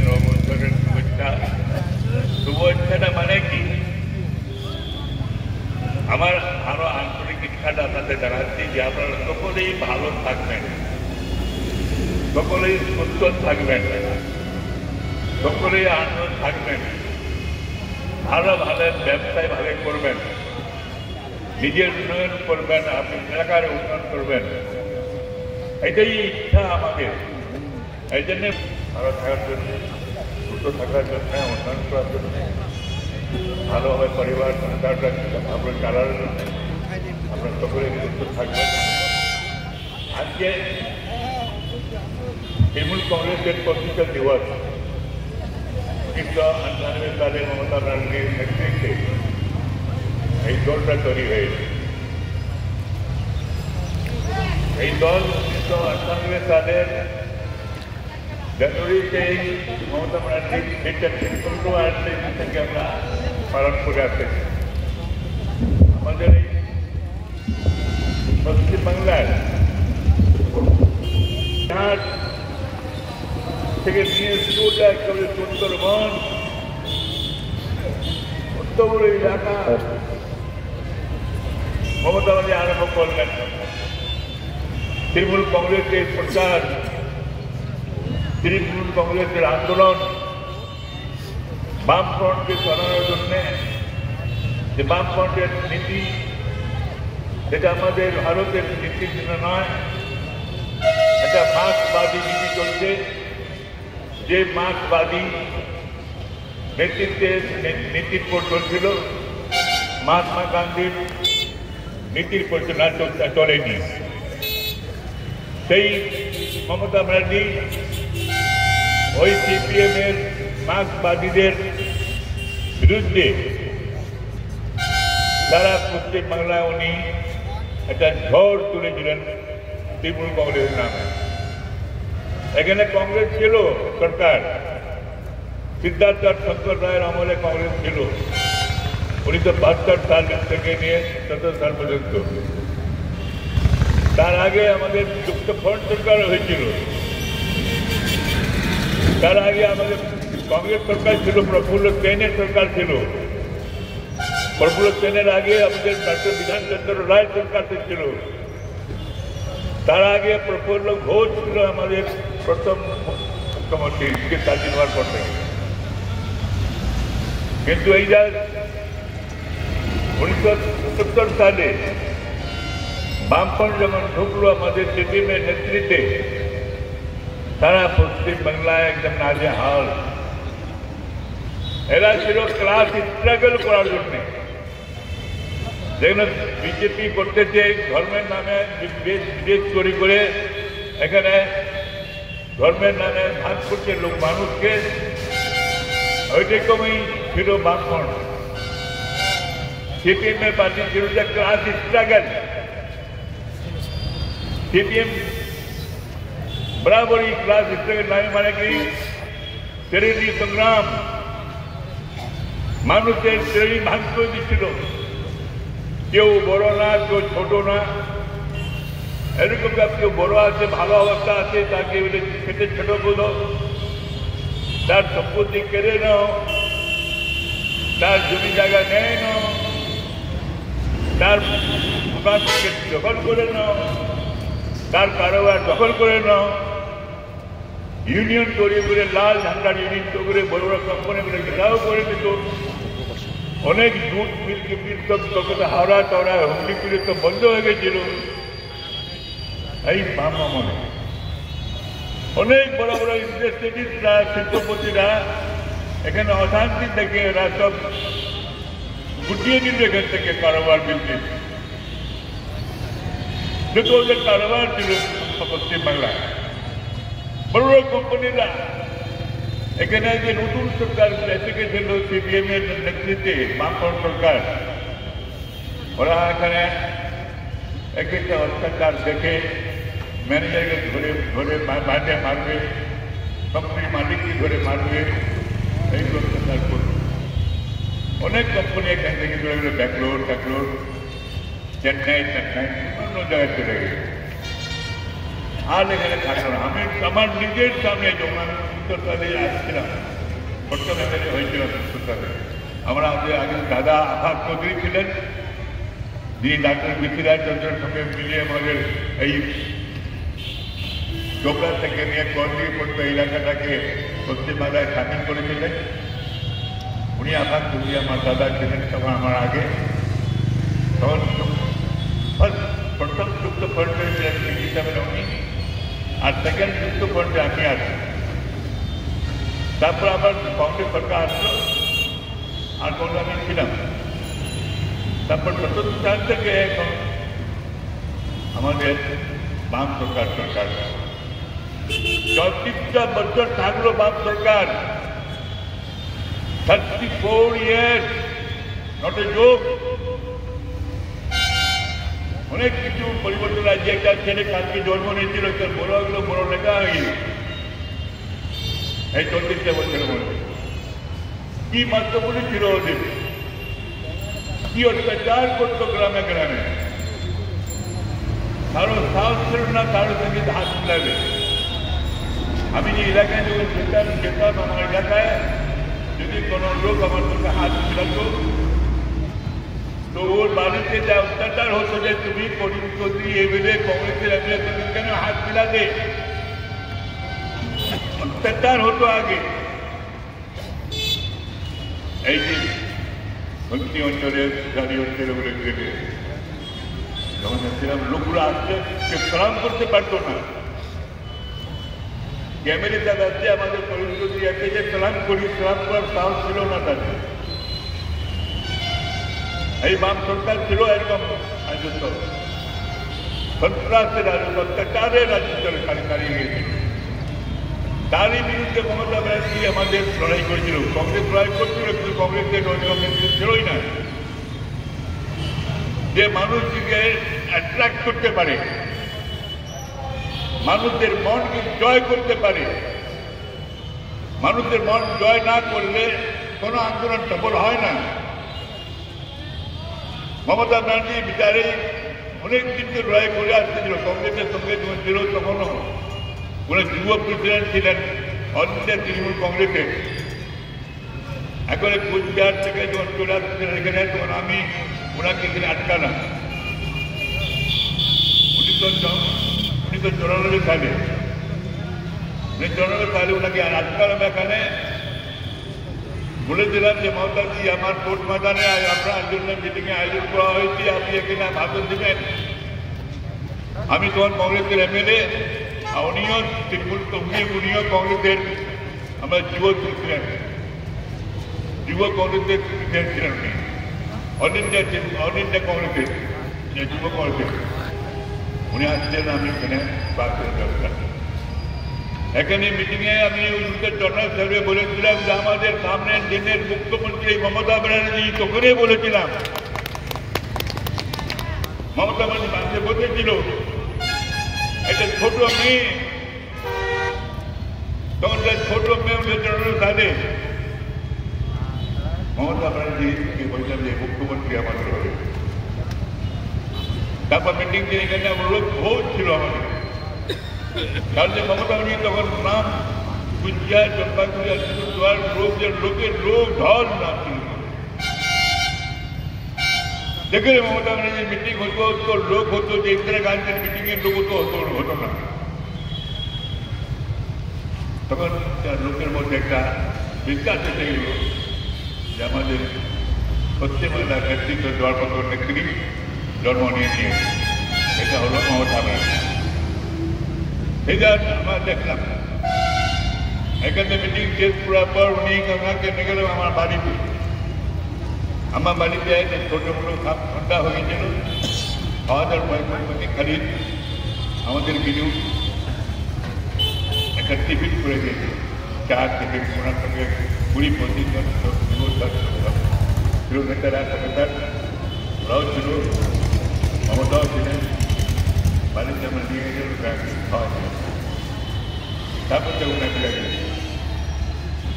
নববর্ষের শুভেচ্ছাটা মানে কি? আমার আরো আন্তরিক ইচ্ছাটা আপনাদের জানাচ্ছি যে আপনারা সকলেই ভালো থাকবেন, সকলেই সুস্থ থাকবেন, সকলেই আনন্দ থাকবেন, ভালো ব্যবসায় ভালো করবেন, নিজের উন্নয়ন করবেন, আপনি এলাকার উন্নয়ন করবেন, এটাই ইচ্ছা আমাদের। এই জন্যে ভালো থাকার জন্য, সুস্থ থাকার জন্য, উন্নয়ন করার জন্য, ভালোভাবে পরিবার সংসারটা আপনার চালার জন্য আপনার সকলে সুস্থ থাকবেন। আজকে তৃণমূল কংগ্রেসের 25 দিবস 1998 সালে মমতা ব্যানার্জির নেতৃত্বে এই দলটা তৈরি হয়েছে। এই দল 1998 সালের জানুয়ারিতে মমতা ব্যানার্জির থেকে আমরা পালন করে আসতেছি। আমাদের এই পশ্চিমবাংলার থেকে নিয়ে শুরুটা একেবারে সুন্দরবন অত বড় এলাকা মমতা ব্যানার্জি আরম্ভ করলেন। তৃণমূল কংগ্রেসের প্রচার, তৃণমূল কংগ্রেসের আন্দোলন, বামফ্রন্টকে সরানোর জন্য যে বামফ্রন্টের নীতি, যেটা আমাদের ভারতের নীতির জন্য নয়, এটা মার্ক্সবাদী নীতি চলছে। যে মার্ক্সবাদী নীতির পর চলছিল, মহাত্মা গান্ধীর নীতির পর চলেনি। সেই মমতা ব্যানার্জি ওই সিপিএমের মার্ক্সবাদীদের বিরুদ্ধে সারা পশ্চিমবাংলায় উনি একটা ঝড় তুলেছিলেন তৃণমূল কংগ্রেসের নামে। এখানে কংগ্রেস ছিল সরকার, সিদ্ধার্থ শঙ্কর রায়ের আমলে কংগ্রেস ছিল 1972 সাল থেকে নিয়ে 17 সাল পর্যন্ত। তার আগে আমাদের যুক্তফ্রন্ট সরকার হয়েছিল, তার আগে আমাদের কংগ্রেস সরকার ছিল, প্রফুল্ল সেনের সরকার ছিল, প্রফুল্ল সেনের আগে আমাদের ডক্টর বিধানচন্দ্র রায় সরকার ছিল, তার আগে প্রফুল্ল ঘোষ ছিল আমাদের প্রথম মুখ্যমন্ত্রী স্বাধীন হওয়ার পর থেকে। কিন্তু এই যা 1970 সালে বামফ্রন্ট যখন ঢুকলো আমাদের সিপিএমের নেতৃত্বে, সারা পশ্চিমবাংলায় একদম নাজেহাল। এরা ছিল ক্লাস স্ট্রাগল করার জন্য। যেখানে বিজেপি করতেছে ধর্মের নামে বিদেশ তৈরি করে, এখানে ধর্মের নামে ভাগ করছে লোক মানুষকে, ওইরকমই ছিল বামফ্রন্ট। সিপিএমের পার্টি ছিল যে ক্লাস স্ট্রাগল। সিপিএম বরাবরই ক্লাস স্ট্রাগল মানে কি শ্রেণী সংগ্রাম, মানুষের শ্রেণী ভাগ করে দিচ্ছিল। কেউ বড় না, কেউ ছোট না, এরকম কেউ বড় আছে, ভালো অবস্থা আছে, তাকে খেতে ছোট বোধ, তার সম্পত্তি কেড়ে নাও, তার জমি জায়গা নেয় নাও, তার দোকান থেকে দখল করে নাও, তার কারোবার দখল করে নাও, ইউনিয়ন তৈরি করে লাল ঝান্ডার ইউনিয়ন তৈরি করে বড় বড় কোম্পানিগুলো ঘেরাও করে দিত। অনেক দুধ মিল সব হাওড়া টাওড়া হুগলি পুলিশ তো বন্ধ হয়ে গেছিল এই বাম আমলে। অনেক বড় বড় ইন্ডাস্ট্রিজরা, শিল্পপতিরা এখানে অশান্তি থেকে এরা সব গুটিয়ে নিল এখান থেকে কারোবার বিজনেস, যেহেতু ওদের কারোবার ছিল পশ্চিমবাংলায়। বড় বড় কোম্পানিরা এখানে যে নতুন সরকার এসে গেছিল সিপিএম এর নেতৃত্বে, বামফ্রন্ট সরকার, ওরা এখানে এক একটা অত্যাচার দেখে ম্যানেজারকে ধরে ধরে মারবে, কোম্পানির মালিককে ধরে মারবে, এই অত্যাচার করবে। অনেক কোম্পানি এখান থেকে চলে গেল ব্যাঙ্গালোর, চেন্নাই, বিভিন্ন জায়গায় চলে গেছে। আর এখানে থাকলো না। আমি আমার নিজের সামনে যখন আমি উত্তরকালে আসছিলাম, প্রথম এখানে হয়েছিলাম উত্তরকালে, আমরা আগে দাদা আফাক চৌধুরী ছিলেন, যিনি ডাক্তার বিসিরাজ চন্দ্রের সঙ্গে মিলিয়ে আমাদের এই চোপড়া থেকে নিয়ে কর্মী পর্যন্ত এলাকাটাকে পশ্চিমবাংলায় স্বাধীন করেছিলেন। উনি আফাক চৌধুরী আমার দাদা ছিলেন তখন আমার আগে। তখন প্রথম যুক্ত ফ্রন্টে ছিলেন হিসাবে উনি, আর সেকেন্ড যুক্ত ফ্রন্টে আমি আসি। তারপর আবার কংগ্রেস সরকার আসলো, আর তখন আমি ছিলাম। তারপর ৭০ সাল থেকে এখন আমাদের বাম সরকার ৩০টা বছর থাকলো বাম সরকার, 34 years, নট এ জোক। অনেক কিছু পরিবর্তন আছে। একটা ছেলে কালকে জন্ম নিয়েছিল, তার বড় লেখা হয়ে গেল এই 34টা বছরের মধ্যে। কি মাত্রগুলি ছিল ওদের, কি অত্যাচার করতো গ্রামে গ্রামে, কারো সাহস ছিল না কারো সঙ্গে হাত মিলাবে। আমি যে এলাকায় যখন যেতাম আমার এলাকায় যদি কোনো লোক আমার সঙ্গে হাত মিলাতো, তো ওর বাড়িতে যা অত্যাচার হতো যে তুমি করিম চৌধুরী এমএলএ কংগ্রেসের এমএলএ তুমি কেন হাত মিলাতে, অত্যাচার হতো আগে। এই যে ভক্তি অঞ্চলে গাড়ি অঞ্চলে বলে গেলে যখন যাচ্ছিলাম, লোকগুলো আসছে কেউ সালাম করতে পারতো না। ক্যামেরে যা যাচ্ছে আমাদের করিম চৌধুরী আছে যে সালাম করি, সালাম করার সাহস ছিল না তাদের। এই বাম সরকার ছিল এরকম রাজত্ব, সন্ত্রাসের রাজত্ব, অত্যাচারের রাজত্ব চালিয়ে গিয়েছিল। তারই বিরুদ্ধে মমতা ব্যানার্জি আমাদের লড়াই করেছিল। কংগ্রেস লড়াই করছিল, কিন্তু কংগ্রেসের ছিলই না যে মানুষকে অ্যাট্রাক্ট করতে পারে, মানুষের মনকে জয় করতে পারে। মানুষের মন জয় না করলে কোনো আন্দোলন সফল হয় না। মমতা ব্যানার্জি বিচারে অনেক দিন তো লড়াই করে আসতেছিল, কংগ্রেসের সঙ্গে যখন ছিল তখনও উনি যুব প্রেসিডেন্ট ছিলেন অল ইন্ডিয়া তৃণমূল কংগ্রেসের। এখন কোচবিহার থেকে যখন চলে আসছিলেন এখানে, তখন আমি ওনাকে এখানে আটকালাম 1994 সালে। 1994 সালে ওনাকে আটকালাম এখানে, বলেছিলাম যে মমতাজি আমার কোর্ট ময়দানে আপনার জন্য মিটিংয়ে আয়োজন করা হয়েছে, আপনি এখানে ভাষণ দেবেন। আমি তখন কংগ্রেসের এমএলএ, উনিও তৃণমূল উনিও কংগ্রেসের আমার যুব প্রেসিডেন্ট, যুব কংগ্রেসের প্রেসিডেন্ট ছিলেন উনি, অল ইন্ডিয়া কংগ্রেসের যুব কংগ্রেসের। উনি আসছেন, আমি এখানে এখানে মিটিংয়ে আমি জনরল সাহেবকে বলেছিলাম যে আমাদের সামনের দিনের মুখ্যমন্ত্রী মমতা ব্যানার্জি, তখনই বলেছিলাম মমতা ব্যানার্জি মানুষে বসেছিল একটা ছোট মেয়ে, তখন ছোট মেয়ে উঠে জনরল সাহেব মমতা ব্যানার্জিকে বলছিলাম যে মুখ্যমন্ত্রী আমাদের হবে। তারপর মিটিং দিয়ে এখানে লোক বহুত ছিল আমাদের, কারণ যে মমতা ব্যানার্জি তখন নাম কুচবিহার, জলপাইগুড়ি, আলিপুরদুয়ার লোকের লোক ঢল নাম ছিল। যেখানে মমতা ব্যানার্জির মিটিং হতো তো লোক হতো, যে ইন্দিরা গান্ধীর মিটিংয়ের লোক হতো না। তখন লোকের মধ্যে একটা বিশ্বাস এসে গেল যে আমাদের পশ্চিমবাংলার নেতৃত্ব দেওয়ার মতো নেত্রী জন্ম নিয়েছে, এটা হলো মমতা ব্যানার্জি। এটা আমরা দেখলাম। এখানে মিটিং শেষ করার পর উনি ওনাকে নিয়ে গেলাম আমার বাড়িতে। আমার বাড়িতে ছোট মোটো ঠান্ডা হয়ে গেছিল, খাওয়া দাওয়ার পয়সা খালি আমাদের বিনিয়োগ একটা টিফিন করে দিয়েছে, চা টিফিন। ওনার সঙ্গে 20-25 জন কিলোমিটার সরকার ওরাও ছিল, মমতাও ছিলেন। বাড়িতে আমরা নিয়ে গেছিল খাওয়া ছিল। তারপর তো ওনাকে লাগে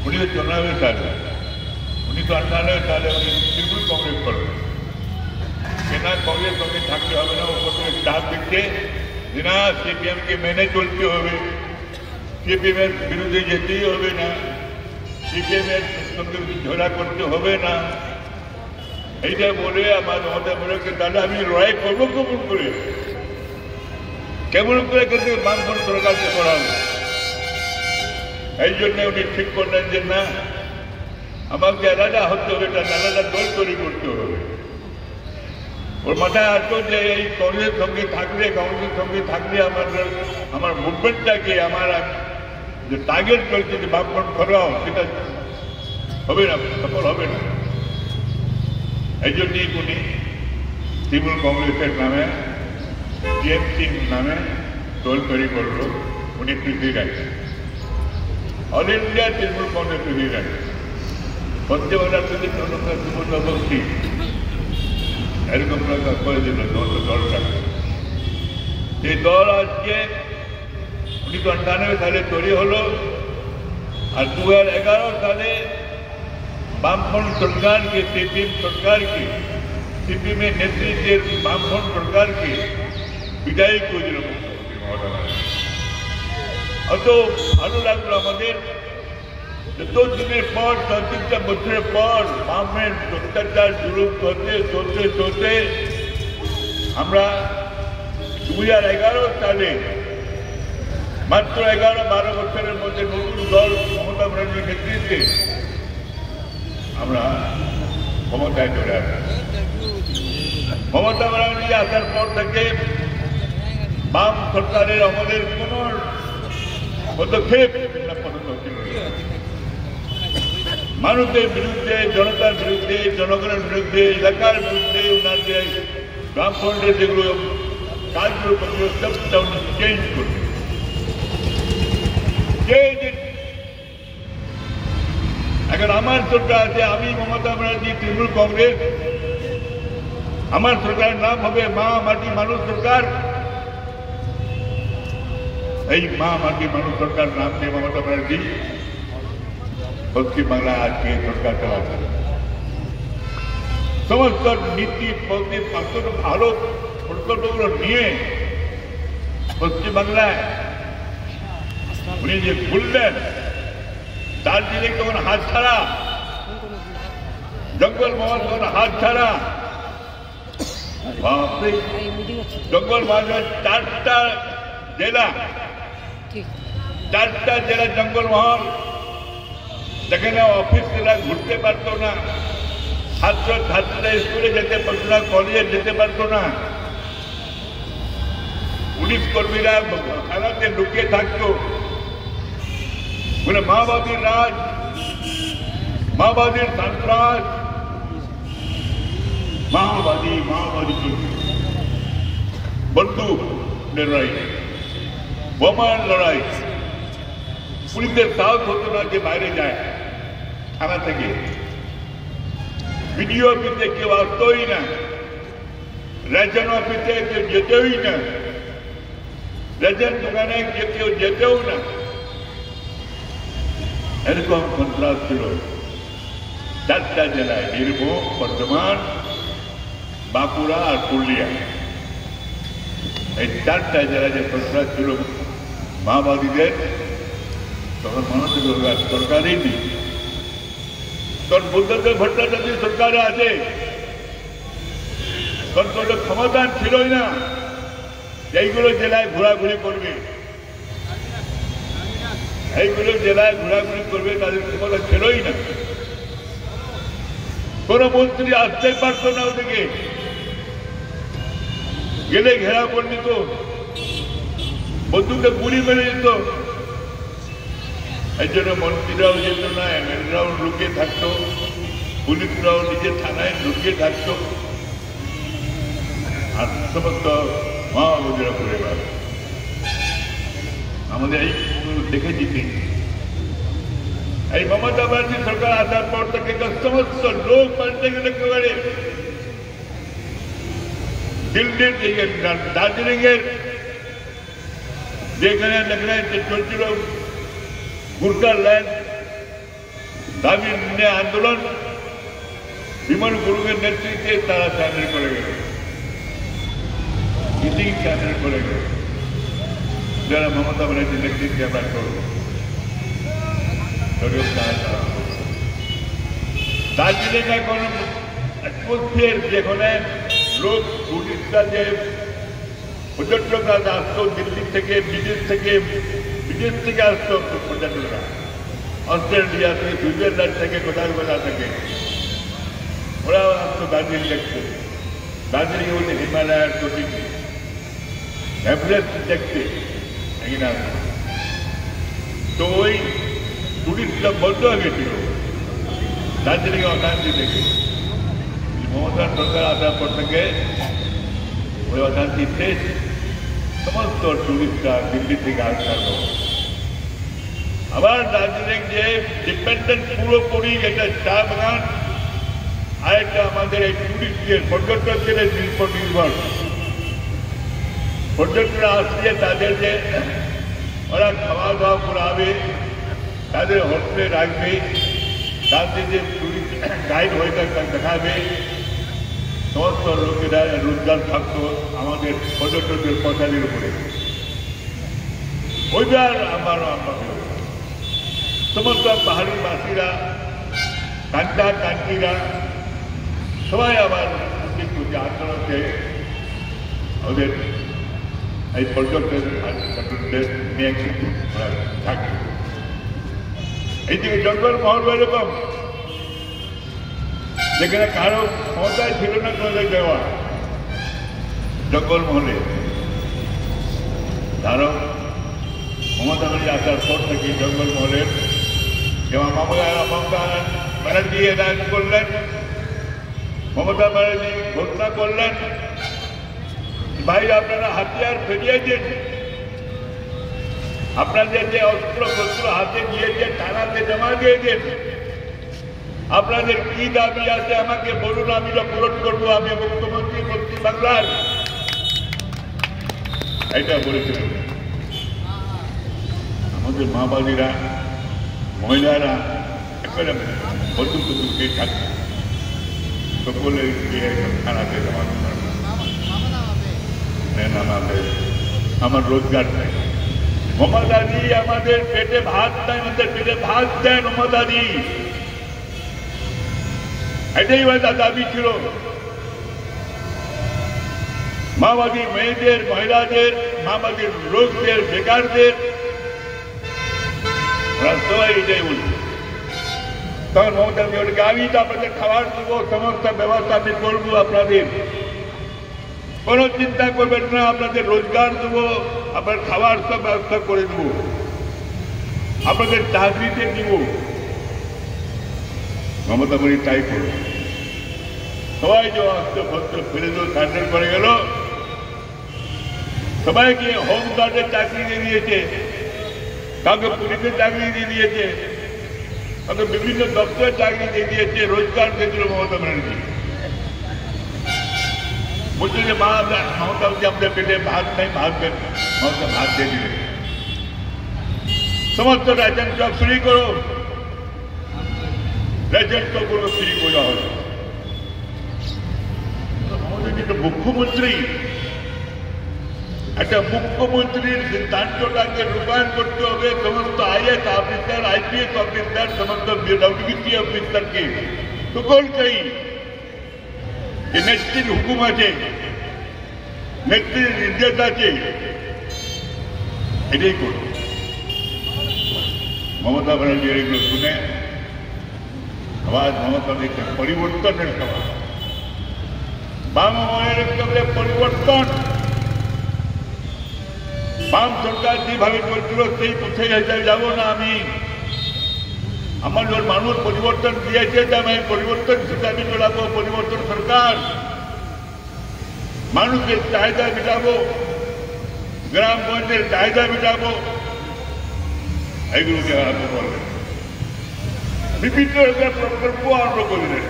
1994 সালে, 1998 সালে উনি তৃণমূল কংগ্রেস করবেন। কেনা কংগ্রেস সঙ্গে থাকতে হবে না, ওপর থেকে চাপ দিচ্ছে যে না সিপিএমকে মেনে চলতে হবে, সিপিএম এর বিরুদ্ধে যেতেই হবে না, সিপিএম এর সঙ্গে ঝগড়া করতে হবে না, এইটা বলে আমার মমতা বলে তাহলে আমি লড়াই করবো কেমন করে কিন্তু বামফ্রন্ট সরকারকে করাবো। এই জন্য উনি ঠিক করলেন যে না, আমাকে আলাদা হতে হবে, একটা আলাদা দল তৈরি করতে হবে। ওর মাথায় আসতো যে এই কংগ্রেসের সঙ্গে থাকলে আমার মুভমেন্টটাকে আমার যে টার্গেট চলছে যে বামফ্রন্ট করাও, সেটা হবে না, সফল হবে না। এই জন্যই উনি তৃণমূল কংগ্রেসের নামে টিএমসি নামে দল তৈরি করলো। উনি president, all India Trinamool Congress president, পশ্চিমবাংলার সুমন্তি এরকম করে দিল দলটা। এই দল আজকে 1998 সালে তৈরি হলো, আর 2011 সালে বামফ্রন্ট সরকারকে, সিপিএম সরকারকে, সিপিএমের নেতৃত্বের বামফ্রন্ট সরকারকে বিদায় করে দিল মুখ্যমন্ত্রী মমতা ব্যানার্জি। অত ভালো লাগলো আমাদের, এত দিনের পর, 34টা বছরের পর বামের অত্যাচার জুলুম চলতে আমরা 2011 সালে মাত্র 11-12 বছরের মধ্যে নতুন দল মমতা ব্যানার্জির নেতৃত্বে আমরা ক্ষমতায় চলে আসি। মমতা ব্যানার্জি আসার পর থেকে বাম সরকারের আমাদের কোন পদক্ষেপ মানুষের বিরুদ্ধে, জনতার বিরুদ্ধে, জনগণের বিরুদ্ধে, এলাকার বিরুদ্ধে ওনার যে বামফ্রন্টের যেগুলো কাজগুলো করছিল সবটা উনি চেঞ্জ করবে। এখন আমার সরকার আছে, আমি মমতা ব্যানার্জি তৃণমূল কংগ্রেস, আমার সরকারের নাম হবে মা মাটি মানুষ সরকার। এই মা মাটি মানুষ সরকার নাম দিয়ে মমতা ব্যানার্জি পশ্চিমবাংলায় আজকে সরকার চালাচ্ছে। সমস্ত নীতি ভালো প্রকল্পগুলো নিয়ে পশ্চিমবাংলায় উনি যে খুললেন, দার্জিলিং তখন হাত ছাড়া, জঙ্গলমহল তখন হাত ছাড়া, জঙ্গলমহল 4টা জেলা জঙ্গলমহল, যেখানে অফিসরা ঘুরতে পারতো না, ছাত্রীরা স্কুলে যেতে পারতো না, কলেজে যেতে পারতো না, পুলিশ কর্মীরা থানাতে লুকিয়ে থাকতো। বলে মাওবাদীর রাজ, মাওবাদীর সন্ত্রাস, মাওবাদী বন্দুক লড়াই, বোমার লড়াই, পুলিশের সাহস হতো না যে বাইরে যায় থানা থেকে, বিডিও অফিসে কেউ আসতোই না, রেশন অফিসে কেউ যেতেই না, রেশন দোকানে কেউ যেতেও না। এরকম সন্ত্রাস ছিল 4টা জেলায়, বীরভূম, বর্ধমান, বাঁকুড়া আর পুরুলিয়া। এই 4টা জেলায় যে সন্ত্রাস ছিল মাওবাদীদের, তখন মানুষের সরকারই নেই। তখন বুদ্ধদেব ভট্টাচার্য সরকারে আছে, তখন কোনো ক্ষমতা ছিলই না এইগুলো জেলায় ঘোরাঘুরি করবে, এইগুলো জেলায় ঘোরাঘুরি করবে, তাদের ক্ষমতা ছিলই না। কোন মন্ত্রী আসতেই পারত না, ওদিকে গেলে ঘেরা করে নিত, বন্ধুকে গুলি মেরে যেত। এই জন্য মন্ত্রীরাও যেত না, এমএলএরাও লুকিয়ে থাকতো, পুলিশরাও নিজের থানায় লুকিয়ে থাকতো, আর সমস্ত মাওবাদীরা করে বেড়াত। আমাদের এই দেখেছি এই মমতা ব্যানার্জি সরকার আসার পর থেকে সমস্ত লোক পাল্টে গেল একেবারে। দিল্লির দার্জিলিং এর যেখানে চলছিল গুর্খার ল্যান্ড দাবি নিয়ে আন্দোলন, বিমল গুরুংয়ের নেতৃত্বে তারা স্যান্ডেল করে গেল, মিটিং স্যান্ডেল করে গেল। যারা মমতা ব্যানার্জির নেতৃত্বে আমরা করব দার্জিলিং এখন অ্যাটমসফিয়ার যেখানে লোক টুরিস্টরা যে পর্যটকরা আসতো দিল্লি থেকে বিদেশ থেকে আসতো পর্যটকরা অস্ট্রেলিয়া থেকে সুইজারল্যান্ড থেকে কোথাও থেকে ওরা আসতো দার্জিলিং দেখতে দার্জিলিং হচ্ছে হিমালয়ের চটিতে এভারেস্ট দেখতে এখানে তো ওই টুরিস্টরা বন্ধ হয়ে গেছিল দার্জিলিং অশান্তি থেকে মমতা সরকার আসার পর থেকে ওই অশান্তি শেষ সমস্ত টুরিস্টরা দিল্লি থেকে আসার পর আবার দার্জিলিং যে ডিপেন্ডেন্ট পুরোপুরি এটা চা বাগান আর একটা আমাদের এই টুরিস্টদের পর্যটকদের উপর নির্ভর পর্যটকরা আসছে তাদের যে ওরা খাওয়া দাওয়া করাবে তাদের হোটেলে রাখবে তাদের যে টুরিস্ট গাইড হয়ে দেখাবে সমস্ত লোকেরা রোজগার থাকতো আমাদের পর্যটকদের পথের উপরে ওইবার আমার সমস্ত পাহাড়ি বাসীরা কান্তিরা সবাই আবার কিন্তু যে আন্দোলনকে ওদের এই পর্যটকদের নিয়ে কিন্তু থাকে এইদিকে জঙ্গলমহল এরকম যেখানে কারো ক্ষমতায় ছিল না তোমাদের দেওয়া জঙ্গলমহলে কারো মমতা ব্যানার্জি আসার পর থেকে জঙ্গলমহলের যেমন মমতা ব্যানার্জি এনায়ন করলেন মমতা ব্যানার্জি ঘোষণা করলেন ভাই আপনারা হাতিয়ার ফেরিয়ে দিন আপনাদের যে অস্ত্র শস্ত্র হাতে দিয়েছে থানাতে জমা দিয়ে দিন আপনাদের কি দাবি আছে আমাকে বলুন আমি পূরণ করবো আমি মুখ্যমন্ত্রী পশ্চিম বাংলার এটা বলেছিলেন আমাদের মাওবাদীরা মহিলারা একেবারে বন্ধুকে থাকে সকলে থানাতে জমা আমার রোজগার নেই মমতাদি আমাদের পেটে ভাত দেয় আমাদের পেটে ভাত দেন মমতাদি এটাই দাবি ছিল মাওবাদী মেয়েদের মহিলাদের মাওবাদীর লোকদের বেকারদের ওরা সবাই এটাই বলছে তখন মমতা বলছে আমি তো আপনাদের খাবার দেবো সমস্ত ব্যবস্থা আমি করবো আপনাদের কোনো চিন্তা করবেন না আপনাদের রোজগার দেবো আপনার খাবার সব ব্যবস্থা করে দেবো আপনাদের চাকরিতে দিব মমতা বলি তাই করবে সবাই যে অস্ত্রপত্র ফেলে দিল সার্জেন করে গেল সবাইকে হোম গার্ডের চাকরি দিয়ে দিয়েছে কাউকে পুলিশের চাকরি দিয়ে দিয়েছে কাউকে বিভিন্ন দপ্তরের চাকরি দিয়ে দিয়েছে রোজগার দিয়েছিল মমতা ব্যানার্জি বলছে যে মমতা আমাদের পেটে ভাত নেই ভাত দেন মমতা ভাত দিয়ে দিলেন সমস্ত রেশন সব ফ্রি করো রেশন সবগুলো ফ্রি করা হলো আমাদের কিন্তু মুখ্যমন্ত্রী একটা মুখ্যমন্ত্রীর সিদ্ধান্তটাকে রূপায়ণ করতে হবে সমস্ত আইএস অফিসার আইপিএস অফিসার সমস্ত ডব্লিউবিসি অফিসারকে সকলকেই যে নেত্রীর হুকুম আছে নেত্রীর নির্দেশ আছে এটাই করো মমতা ব্যানার্জির এগুলো শুনে আওয়াজ মমতা দেখছেন পরিবর্তনের সভা বাম মনে পরিবর্তন বাম সরকার যেভাবে চলছিল সেই পথে যাব না আমি আমার যখন মানুষ পরিবর্তন দিয়েছে যে আমি পরিবর্তন হিসাবে চলাবো পরিবর্তন সরকার মানুষের চাহিদা মেটাবো গ্রামগঞ্জের চাহিদা মেটাবো এগুলোকে আরম্ভ করলেন বিভিন্ন রকমের প্রকল্প আরম্ভ করলেন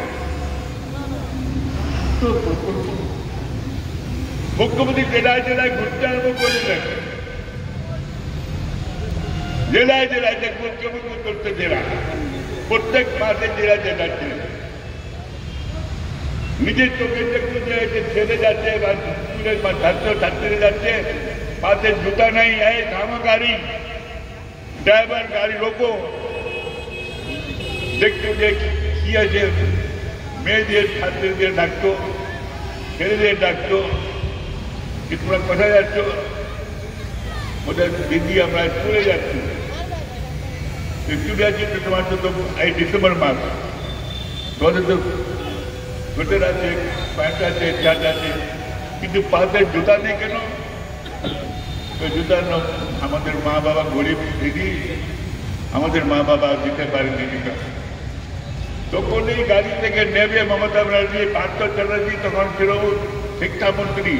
মুখ্যমন্ত্রী জেলায় জেলায় ঘুরতে আরম্ভ করলেন জেলায় জেলায় যে মুখ্যমন্ত্রী করতে জেলা প্রত্যেক মাসে জেলায় যাচ্ছে নিজের চোখে দেখতে ছেলে যাচ্ছে বা স্কুলের বা ছাত্রীরা যাচ্ছে पाते जूता नहीं है थामा गाड़ी ड्राइवर गाड़ी रोको देखते देख किया जे मेয়েদের ছাত্রীদের ডাকতো ছেলেদের ডাকতো কি তোমরা কোথায় যাচ্ছ ওদের দিদি আমরা স্কুলে যাচ্ছি স্কুলে যাচ্ছি তো তোমার তো এই ডিসেম্বর মাস তোমাদের তো সোয়েটার আছে প্যান্ট আছে শার্ট আছে কিন্তু পাতে জুতা নেই কেন ওই জুতার আমাদের মা বাবা গরিব দিদি আমাদের মা বাবা দিতে পারেনি জুতা তখন এই গাড়ি থেকে নেবে মমতা ব্যানার্জি পার্থ চ্যাটার্জি তখন ছিল শিক্ষামন্ত্রী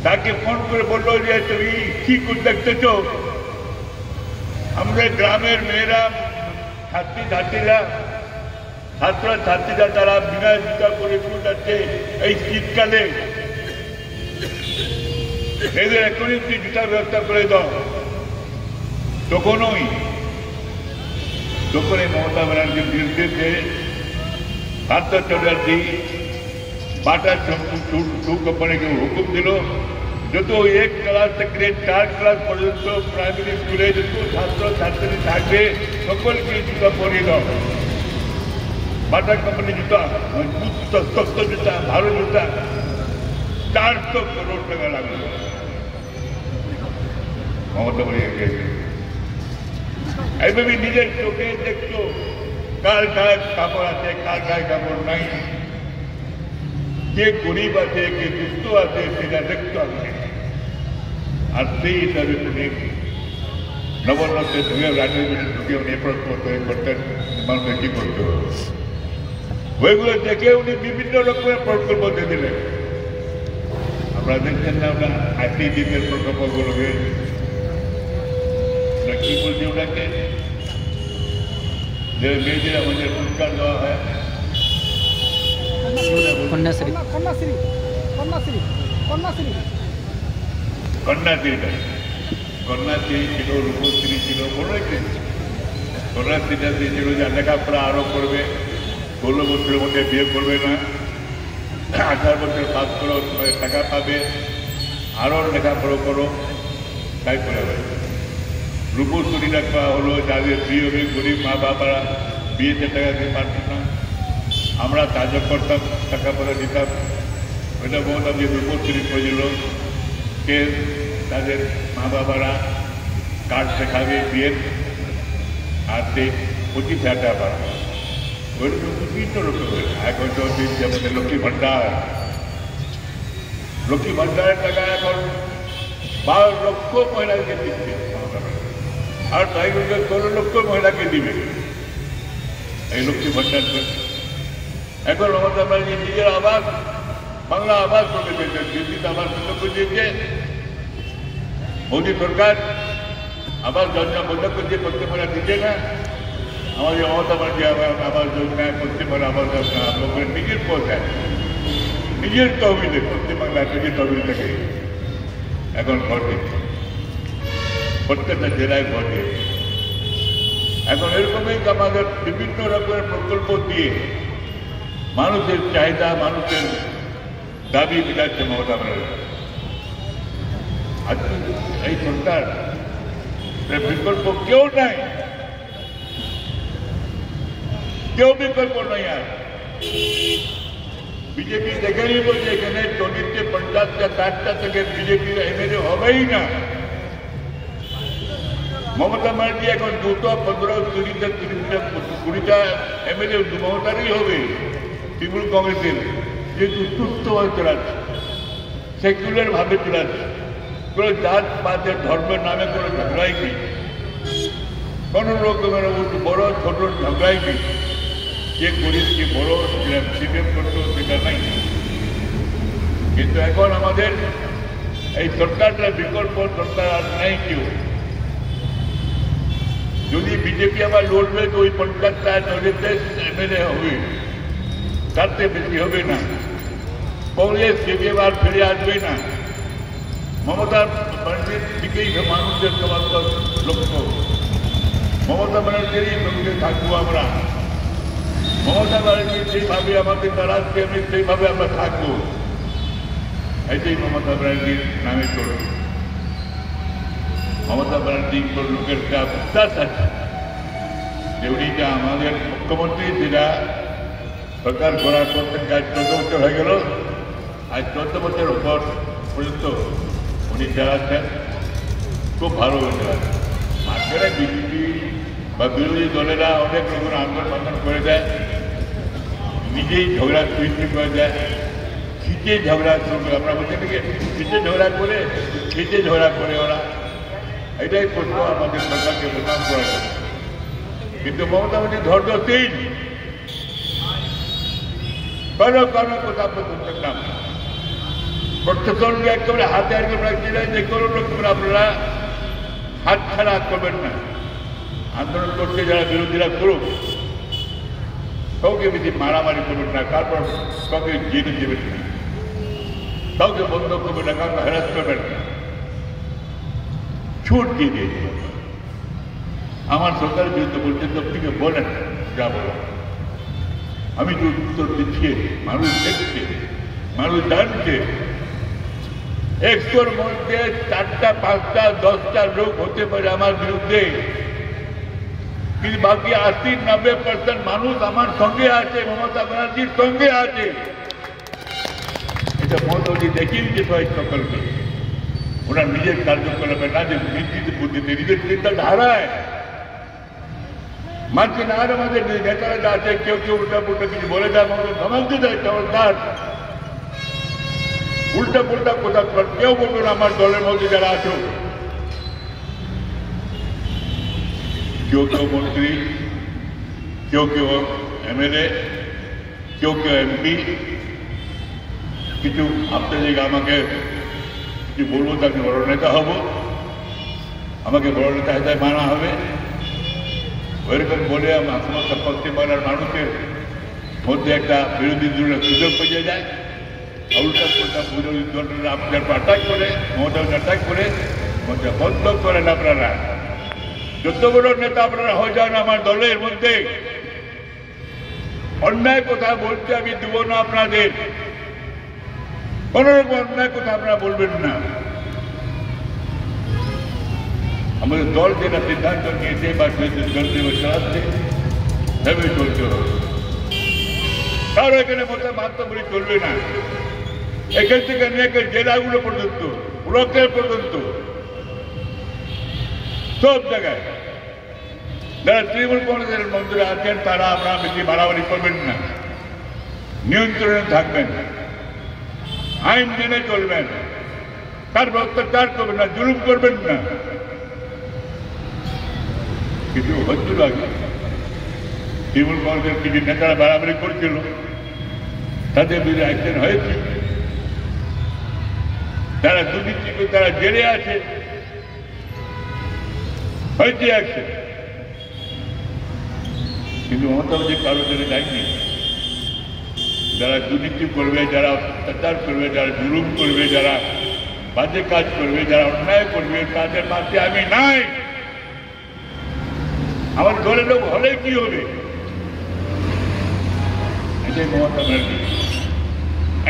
তাকে ফোন করে বললো যে তুমি কি দেখতেছ আমাদের গ্রামের মেয়েরা ছাত্রীরা তারা বিনা জুতা করে স্কুল যাচ্ছে এই শীতকালে এদের এখনই তুই জুতার ব্যবস্থা করে দাও তখনই মমতা ব্যানার্জির নির্দেশে পার্থ চ্যাটার্জি बाटा टू कंपनी के हुक्म दिल जो तो 1 क्लास থেকে 4 क्लास पर्यন্ত प्राइमरी स्कूले जो छात्र छात्री থাকবে সকলকে জুতা পরিয়ে দাও बाटा कंपनी জুতা মজবুত জুতা ভালো জুতা 400 करोड़ টাকা লাগবে মমতা ব্যানার্জি এইভাবে নিজের চোখে দেখতো কার গায়ে কাপড় আছে কার গায়ে কাপড় নাই কে গরিব আছে কে দুস্থ আছে সেটা দেখতে হবে আর সেই হিসাবে তিনি নবন্নতে ঢুকে রাজনীতি ঢুকে উনি প্রশ্ন করতেন মানুষের কি করতে হবে ওইগুলো দেখে উনি বিভিন্ন রকমের প্রকল্প দিয়ে দিলেন আপনারা দেখছেন না আমরা আইটি দিনের প্রকল্পগুলোকে কি বলছি ওনাকে যে মেয়েদের আমাদের পুরস্কার দেওয়া হয় কন্যাশ্রী ছিল রূপশ্রী ছিল কন্যাশ্রীটা দিয়েছিল যে লেখাপড়া আরো করবে 16 বছরের মধ্যে বিয়ে করবে না 18 বছর পাস করো টাকা পাবে আরো লেখাপড়া করো তাই করে রূপশ্রী রাখা হলো যাদের বিয়ে হবে গরিব মা বাবারা বিয়েতে টাকা দিতে পারত না আমরা কাজও করতাম টাকা পয়সা দিতাম ওইটা বলতাম যে রূপশ্রী করেছিল কে তাদের মা বাবারা কার্ড শেখাবে বিয়ের আর সেই 25,000 টাকা পাবে ওইরকম বিভিন্ন রকমের এখন তো আমাদের লক্ষ্মী ভাণ্ডারের টাকা এখন 12 লক্ষ মহিলাকে দিচ্ছে আর তাই 16 লক্ষ মহিলাকে দিবে এই লক্ষ্মী ভাণ্ডার এখন মমতা ব্যানার্জি নিজের আবাস বাংলা আবাস করে দিয়েছেন দিল্লিতে আবাস বন্ধ করে দিয়েছে মোদী সরকার আবাস যোজনা বন্ধ করে দিয়ে পশ্চিমবঙ্গে দিচ্ছে না আমাদের মমতা ব্যানার্জি আবাস যোজনায় পশ্চিমবঙ্গ আবাস যোজনা লোকের নিজের পয়সায় নিজের তহবিলে পশ্চিমবাংলায় নিজের তহবিল থেকে এখন ঘর দিচ্ছে প্রত্যেকটা জেলায় ঘর দিয়েছে এখন এরকমই আমাদের বিভিন্ন রকমের প্রকল্প দিয়ে মানুষের চাহিদা মানুষের দাবি মিটাচ্ছে মমতা ব্যানার্জি আজকে এই সরকার বিকল্প কেউ নাই কেউ বিকল্প নাই আর বিজেপি দেখে নিল যে এখানে 50টা 60টা থেকে বিজেপির এমএলএ হবেই না মমতা ব্যানার্জি এখন 215-20টা এমএলএ মমতারই হবে তৃণমূল কংগ্রেসের যেহেতু সুস্থভাবে চালাচ্ছে সেকুলার ভাবে চালাচ্ছে কোনো জাত পাতের ধর্মের নামে কোনো ঝগড়াই নেই কোনো রকমের বড় ছোট ঝগড়াই নেই কে গরিব কে বড় সিপিএম করতো সেটা নাই কিন্তু এখন আমাদের এই সরকারটা বিকল্প সরকার আর নাই কেউ যদি বিজেপি আবার লড়বে তো ওই 50টা এমএলএ হবে তার থেকে বেশি হবে না কংগ্রেস সিপিএম আর ফিরে আসবে না মমতা ব্যানার্জির দিকেই মানুষের সবার লক্ষ্য মমতা ব্যানার্জিরই সঙ্গে থাকবো আমরা মমতা ব্যানার্জি সেইভাবে আমাদের দাঁড়াচ্ছে আমি সেইভাবে আমরা থাকবো এটাই মমতা ব্যানার্জির নামে চলবে। মমতা ব্যানার্জির লোকের একটা বিশ্বাস আছে যে উনি যা আমাদের মুখ্যমন্ত্রী যেটা সরকার করার পর থেকে আজ 14 বছর হয়ে গেল, আজ 14 বছর পর পর্যন্ত উনি চালাচ্ছেন খুব ভালো চালাচ্ছেন। মাঝখানে বিজেপি বা বিরোধী দলেরা অনেক রকম আন্দোলন করে দেয়, নিজেই ঝগড়া সৃষ্টি করে দেয়, খিচে ঝগড়া করবে। আমরা বলছি নাকি খিচে ঝগড়া করে খিচে ঝগড়া করে ওরা, এটাই করতো আমাদের সরকারকে বদনাম করা যায়। কিন্তু মমতা ব্যানার্জি ধৈর্যশীল, কারো কারো কথা বলতেন না, প্রশাসনকে একেবারে হাতে হাতে রাখছিলেন যে কোনো রকম আপনারা হাত ছাড়া করবেন না, আন্দোলন করতে যারা বিরোধীরা করুক, কাউকে বেশি মারামারি করবেন না, তারপর কাউকে জেনে দেবেন না, কাউকে বন্ধ করবেন না, কাউকে হ্যারাস করবেন না, ছুট দিয়ে দিয়েছে। আমার সরকারের বিরুদ্ধে বলছেন তো থেকে বলেন যা বলেন, আমি তো উত্তর দিচ্ছি, মানুষ দেখছে, মানুষ জানছে। 100-র মধ্যে 4টা 5টা 10টা লোক হতে পারে আমার বিরুদ্ধে, কিন্তু বাকি 80-90% মানুষ আমার সঙ্গে আছে, মমতা ব্যানার্জির সঙ্গে আছে। এটা মমতাজি দেখিয়ে দিচ্ছে সবাই সকলকে। ওনার নিজের কার্যকলাপে না, যে নীতিতে বুদ্ধিতে নিজের চিন্তাটা হারায়। মাঝখানে আর আমাদের নেতারা যা আছে, কেউ কেউ উল্টা পুল্টা কিছু বলে দেয়, আমাদের ধমাকে দেয়, চমৎকার উল্টা পুল্টা কোথা কেউ বলবে না। আমার দলের মধ্যে যারা আছো, কেউ কেউ মন্ত্রী, কেউ কেউ এমএলএ, কেউ কেউ এমপি, কিছু ভাবতে যে আমাকে কিছু বলবো তাকে বড় নেতা হব, আমাকে বড় নেতা হিসাবে মানা হবে, ওইরকম বলে আমার সমস্ত পশ্চিমবাংলার মানুষের মধ্যে একটা বিরোধী দলের সুযোগ পেয়ে যায়। উল্টা পুল্টা বিরোধী দলরা আপনার অ্যাটাক করে, মমতা অ্যাটাক করে, বন্ধ করেন আপনারা। যত বড় নেতা আপনারা হয়ে যান আমার দলের মধ্যে, অন্যায় কথা বলতে আমি দেব না আপনাদের, কোন রকম অন্যায় কথা আপনারা বলবেন না। আমাদের দল যেটা সিদ্ধান্ত নিয়েছে বা চালাচ্ছে সেভাবে চলতে হবে। কারো এখানে মতো মাত্রাবলী চলবে না। এখান থেকে নিয়ে জেলাগুলো পর্যন্ত, ব্লকের পর্যন্ত, সব জায়গায় যারা তৃণমূল কংগ্রেসের মন্ত্রী আছেন তারা আপনারা বেশি বাড়াবাড়ি করবেন না, নিয়ন্ত্রণে থাকবেন, আইন মেনে চলবেন, তারপর অত্যাচার করবেন না, জুলুম করবেন না। কিছু হচ্ছিল আগে তৃণমূল কংগ্রেসের কিছু নেতারা বাড়াবাড়ি করছিল, তাদের বিরুদ্ধে অ্যাকশন হয়েছে, তারা দুর্নীতি করে তারা জেলে আছে, হয়েছে অ্যাকশন। কিন্তু মমতা ব্যানার্জি কারো জেলে যায়নি। যারা দুর্নীতি করবে, যারা অত্যাচার করবে, যারা জুলুম করবে, যারা বাজে কাজ করবে, যারা অন্যায় করবে, তাদের পাশে আমি নাই। আমার দলের লোক হলে কি হবে? এটাই মমতা ব্যানার্জি,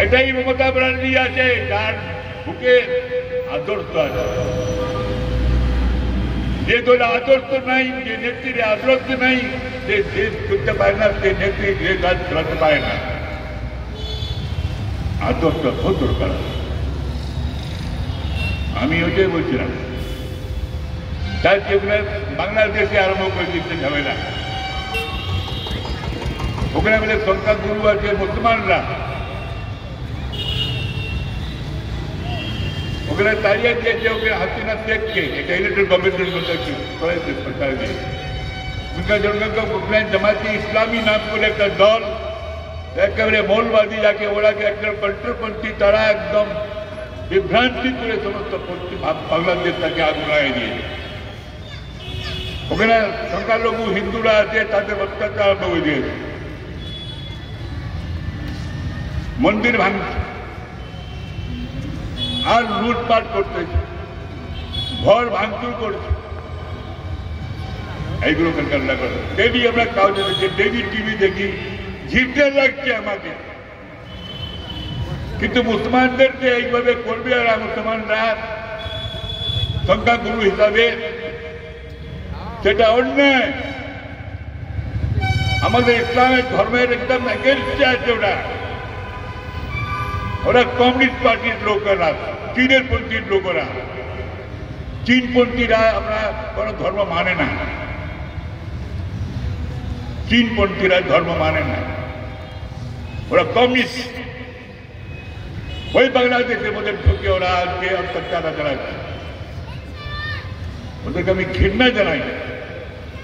এটাই মমতা ব্যানার্জি আছে, যার বুকে আদর্শ আছে। যে দলে আদর্শ নাই, যে নেত্রীর আদর্শ নাই, সে দেশ করতে পারে না, সে নেত্রী যে কাজ চালাতে পারে না। আদর্শ খুব দরকার। আমি ওইটাই বলছিলাম, তাই ওখানে বাংলাদেশে আরম্ভ করে দিতে ঝামেলা। ওখানে বলে সংখ্যাগুরু আছে মুসলমানরা, ওখানে তাড়িয়ে দিয়েছে ওখানে হাসিনা শেখকে, এটা ইলেকট্রাল গভর্নমেন্টের মধ্যে করেছে সরকার দিয়ে। ওখানে জামাতি ইসলামী নাম করে একটা দল, একেবারে মৌলবাদী, যাকে ওরাকে একটা কন্ট্রোপন্থী, তারা একদম বিভ্রান্তি করে সমস্ত বাংলাদেশ তাকে আগুনায় দিয়েছে। ওখানে সংখ্যালঘু হিন্দুরা আছে, তাদের অত্যাচার আরম্ভ হয়ে দিয়েছে, মন্দির ভাঙছে আর লুটপাট করতেছে, ঘর ভাঙচুর করছে। এইগুলো কান্না করে ডেলি আমরা কাউকে দেখি, ডেলি টিভি দেখি, ঘিরতে লাগছে আমাকে। কিন্তু মুসলমানদেরকে এইভাবে করবে আর মুসলমানরা সংখ্যাগুরু হিসাবে, সেটা অন্যায়। আমাদের ইসলামিক ধর্মের একদম এগেনস্টে আছে ওরা। ওরা কমিউনিস্ট পার্টির লোকেরা, চীনের পন্থীর লোকেরা। চীনপন্থীরা আমরা কোন ধর্ম মানে না, চীনপন্থীরা ধর্ম মানে না, ওরা কমিউনিস্ট। ওই বাংলাদেশের মধ্যে ঢুকে ওরা আজকে অত্যাচার চালাচ্ছে। ওদেরকে আমি ঘৃণা জানাই,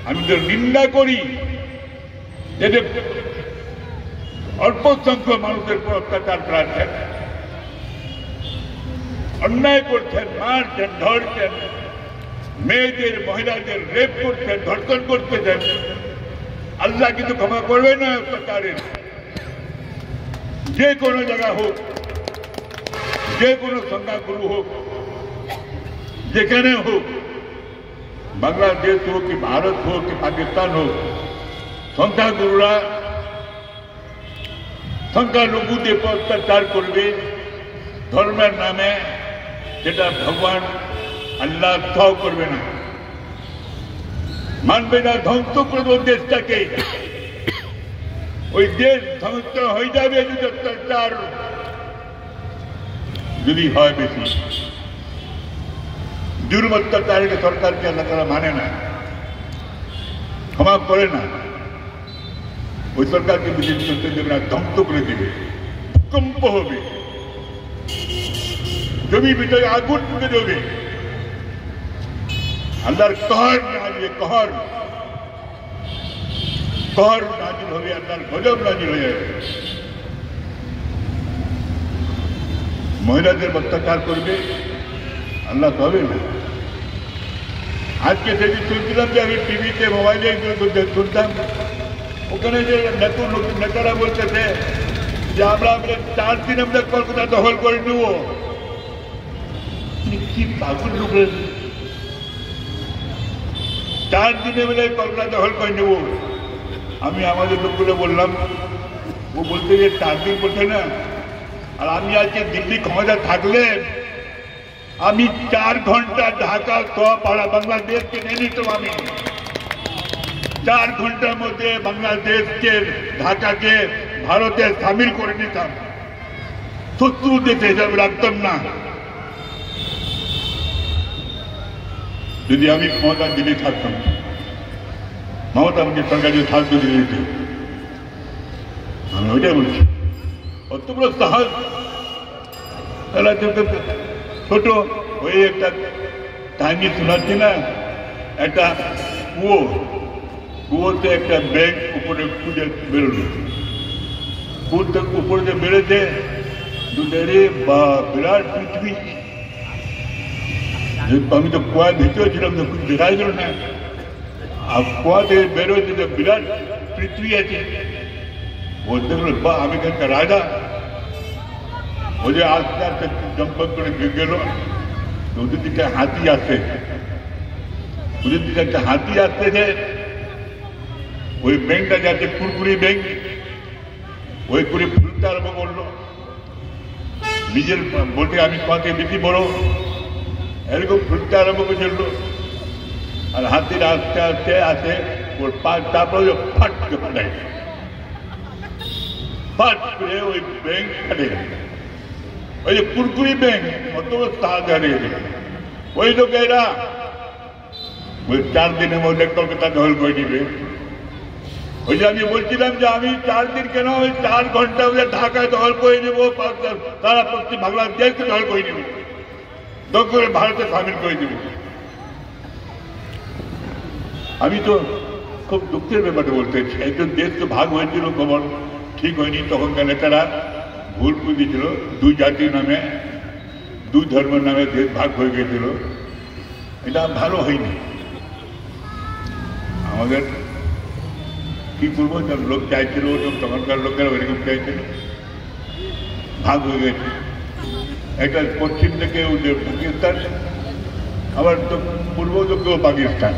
আমি তো নিন্দা করি যে অল্প সংখ্যক মানুষের উপর অত্যাচার করাচ্ছেন, অন্যায় করছেন, মারছেন, ধরছেন, মেয়েদের মহিলাদের রেপ করছেন, ধর্ষণ করতেছেন। আল্লাহ কিন্তু ক্ষমা করবে না অত্যাচারের। যে কোনো জায়গা হোক, যে কোনো সংখ্যাগুরু হোক, যেখানে হোক, বাংলাদেশ হোক কি ভারত হোক কি পাকিস্তান হোক, সংখ্যাগুরুরা সংখ্যালঘুদের উপর অত্যাচার করবে ধর্মের নামে, যেটা ভগবান আল্লাহ সহ করবে না, মানবে না, ধ্বংস করবে ওই দেশটাকে। ওই দেশ ধ্বংস হয়ে যাবে যদি অত্যাচার যদি হয় বেশি। জুলুম অত্যাচারকে সরকারকে আল্লাহ তাআলা মানে না, ক্ষমা করে না। ওই সরকারকে বিজেপি করতে দেবে না, ধ্বংস করে দেবে, ভূকম্প হবে, জমি ভিতরে আগুন ফুটে দেবে। আল্লাহর कहर নাজিল, कहर নাজিল হবে, আল্লাহর গজব নাজিল হয়ে যাবে। মহিলাদের অত্যাচার করবে, আল্লাহ হবে না। আজকে সেদিন শুনছিলাম যে আমি টিভিতে মোবাইলে শুনতাম, ওখানে যে নেতারা বলতেছে যে আমরা 4 দিন আমরা কলকাতা দখল করে নেব। কি পাগল লোক, 4 দিনে বলে কলকাতা দখল করে নেব। আমি আমাদের লোকগুলো বললাম, ও বলতে যে 4 দিন বলছে না। আর আমি আজকে দিল্লি ক্ষমতা থাকলে আমি 4 ঘন্টা ঢাকা সহ পাড়া বাংলাদেশকে নিয়ে নিতাম। আমি 4 ঘন্টার মধ্যে বাংলাদেশকে, ঢাকাকে ভারতে সামিল করে নিতাম, শত্রু দেশে হিসাবে রাখতাম না। যদি আমি ক্ষমতা দিল্লি থাকতাম, মমতা আমাকে সরকার যদি থাকতো দিল্লিতে, আমি ওইটাই বলছি। অত বড় সাহস তারা ছোট। ওই একটা কাহিনী শোনাচ্ছি না, একটা কুয়োতে একটা ব্যাগ উপরে খুঁজে বেরোলো, উপরে যে বেরোতে দুধেরে বা বিরাট পৃথিবী। আমি তো কুয়ার ভিতরে ছিলাম, তো কিছু দেখাই গেল না। আর কুয়া থেকে বেরোতে যে বিরাট পৃথিবী আছে, ও দেখলো বা আমি একটা রাজা। ও যে আস্তে আস্তে জম্পক করে গেল, ওদের দিকে হাতি আসছে, ওদের দিকে একটা হাতি আসতেছে। ওই ব্যাংকটা যাচ্ছে কুরকুরি ব্যাংক, ওই করে ফুলতে আরম্ভ করলো, নিজের বলতে আমি তোমাকে বেশি বড়, এরকম ফুলতে আরম্ভ করেছিল। আর হাতির আস্তে আস্তে আসে ওর পা, তারপরে ফাট করে ফাটাই, ফাট করে ওই ব্যাংক ফাটে গেল। ওই যে কুরকুরি ব্যাংক অত সাহায্য হারিয়ে গেল। ওই লোকেরা ওই 4 দিনের মধ্যে কলকাতা দখল করে নিবে। ওই যে আমি বলছিলাম যে আমি 4 দিন কেন, ওই 4 ঘন্টা ঢাকায় দখল করে নেবো, তারা পশ্চিম বাংলাদেশকে দখল করে নেব, দখল করে ভারতে সামিল করে দেব। আমি তো খুব দুঃখের ব্যাপারে বলতে চাই, একজন দেশ তো ভাগ হয়েছিল, খবর ঠিক হয়নি। তখনকার নেতারা ভুল বুঝেছিল, 2 জাতির নামে, 2 ধর্মের নামে দেশ ভাগ হয়ে গেছিল। এটা ভালো হয়নি। আমাদের কি করবো, সব লোক চাইছিল, তখনকার লোকেরা ওইরকম চাইছিল, ভাগ হয়ে গেছে। একটা পশ্চিম থেকে ওদের পাকিস্তান, আবার পূর্ব দিকেও পাকিস্তান,